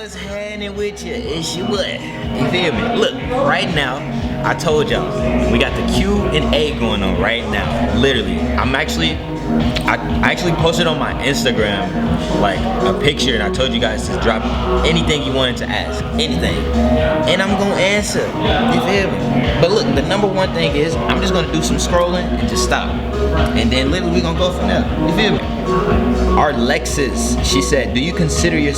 what's happening with you? It's your boy. You feel me? Look, right now, I told y'all, we got the Q&A going on right now. Literally, I actually posted on my Instagram like a picture, and I told you guys to drop anything you wanted to ask, anything, and I'm gonna answer. You feel me? But look, the number one thing is I'm just gonna do some scrolling and just stop, and then literally we gonna go from there. You feel me? Our Lexus, she said, do you consider your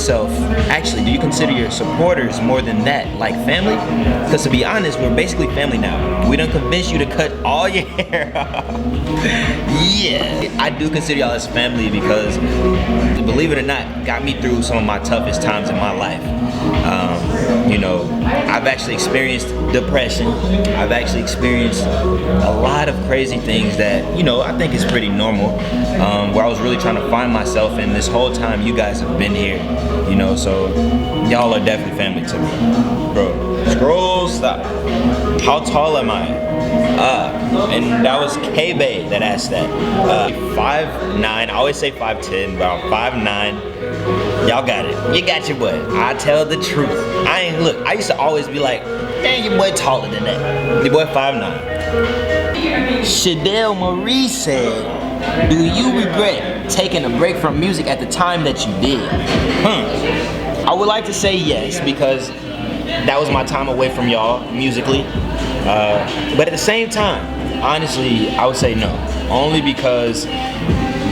supporters more than that, like family? Because to be honest, we're basically family now. We done convinced you to cut all your hair off. Yeah, I do consider y'all as family because, believe it or not, got me through some of my toughest times in my life. You know, I've actually experienced depression. I've actually experienced a lot of crazy things that, you know, I think is pretty normal, where I was really trying to find myself, and this whole time you guys have been here, you know, so y'all are definitely family to me. Bro, scroll, stop. How tall am I? And that was K-Bay that asked that. 5'9", I always say 5'10", but I'm 5'9". Y'all got it. You got your boy. I tell the truth. I used to always be like, man, your boy taller than that. Your boy 5'9". Shadell Marie said, do you regret taking a break from music at the time that you did? I would like to say yes, because that was my time away from y'all musically. But at the same time, honestly, I would say no. Only because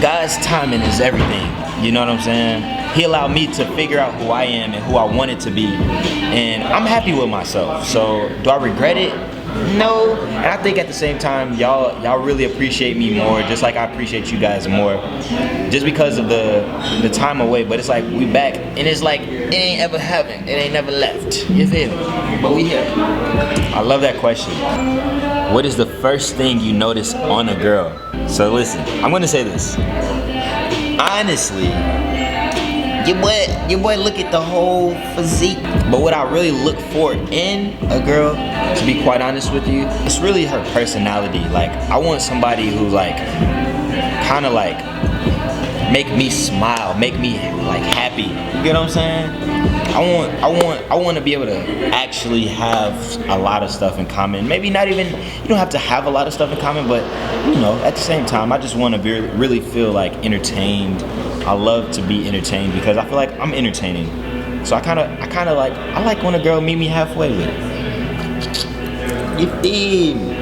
God's timing is everything. You know what I'm saying? He allowed me to figure out who I am and who I wanted to be. And I'm happy with myself. So do I regret it? No. And I think at the same time, y'all really appreciate me more, just like I appreciate you guys more. Just because of the time away. But it's like we back, and it's like it ain't ever happened. It ain't never left. You feel me? But we here. I love that question. What is the first thing you notice on a girl? So listen, I'm gonna say this. Honestly, your boy look at the whole physique. But what I really look for in a girl, to be quite honest with you, it's really her personality. Like, I want somebody who like, kind of like, make me smile, make me like happy. You know what I'm saying? I want to be able to actually have a lot of stuff in common. Maybe not even, you don't have to have a lot of stuff in common, but you know, at the same time, I just want to really feel like entertained. I love to be entertained because I feel like I'm entertaining. So I like when a girl meet me halfway with it. You feel me?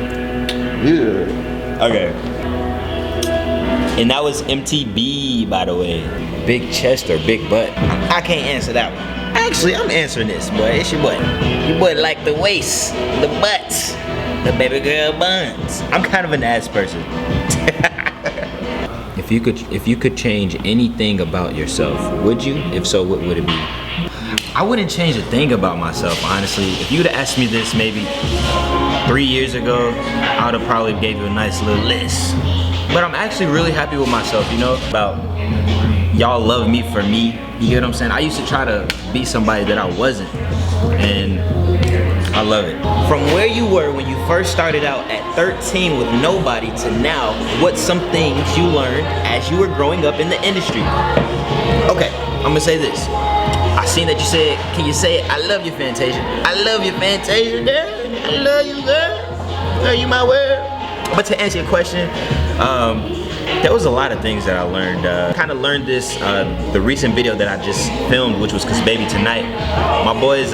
Yeah. Okay. And that was MTB, by the way. Big chest or big butt? I can't answer that one. Actually, I'm answering this, boy. It's your boy. Your boy like the waist, the butts, the baby girl buns. I'm kind of an ass person. If you could change anything about yourself, would you? If so, what would it be? I wouldn't change a thing about myself, honestly. If you would have asked me this maybe 3 years ago, I would have probably gave you a nice little list. But I'm actually really happy with myself, you know, about y'all love me for me. You get what I'm saying? I used to try to be somebody that I wasn't, and I love it. From where you were when you first started out at 13 with nobody to now, what's some things you learned as you were growing up in the industry? Okay, I'm gonna say this. I seen that you said, can you say it? I love you, Fantasia. I love you, Fantasia, girl. I love you, girl. Girl, you my world. But to answer your question, there was a lot of things that I learned. Kind of learned this, the recent video that I just filmed, which was 'Cause Baby Tonight. My boys,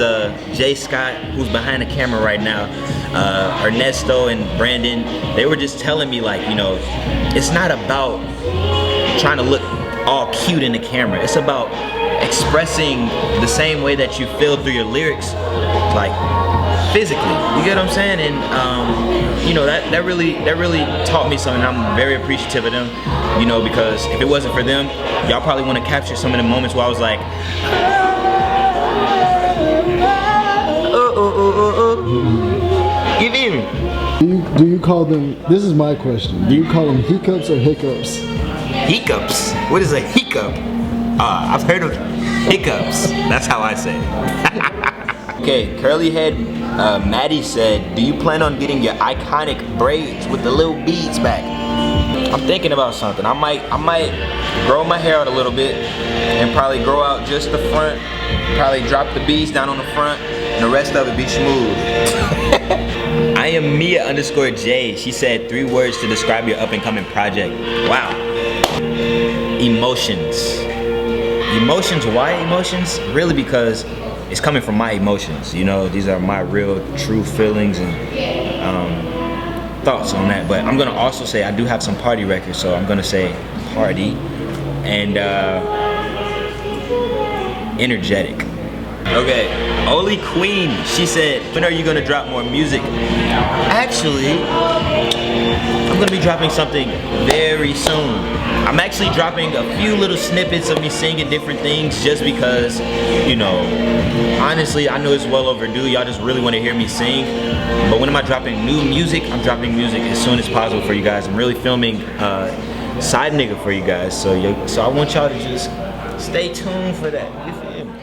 Jay Scott, who's behind the camera right now, Ernesto and Brandon, they were just telling me, like, you know, it's not about trying to look all cute in the camera. It's about expressing the same way that you feel through your lyrics, like physically. You get what I'm saying? And you know, that really taught me something. I'm very appreciative of them, you know, because if it wasn't for them, y'all probably want to capture some of the moments where I was like, you feel me? Do you call them, this is my question, do you call them hiccups or hiccups? Hiccups? What is a hiccup? I've heard of hiccups. That's how I say it. Okay, curly head Maddie said, do you plan on getting your iconic braids with the little beads back? I'm thinking about something. I might grow my hair out a little bit and probably grow out just the front. Probably drop the beads down on the front and the rest of it be smooth. I am Mia_J. She said 3 words to describe your up and coming project. Wow. Emotions. Emotions, why emotions? Really because it's coming from my emotions. You know, these are my real true feelings and thoughts on that. But I'm gonna also say I do have some party records, so I'm gonna say party and energetic. Okay, Oli Queen, she said, when are you gonna drop more music? Actually, I'm gonna be dropping something very soon. I'm actually dropping a few little snippets of me singing different things just because, you know, honestly, I know it's well overdue. Y'all just really wanna hear me sing. But when am I dropping new music? I'm dropping music as soon as possible for you guys. I'm really filming Side Nigga for you guys. So I want y'all to just stay tuned for that. You feel me?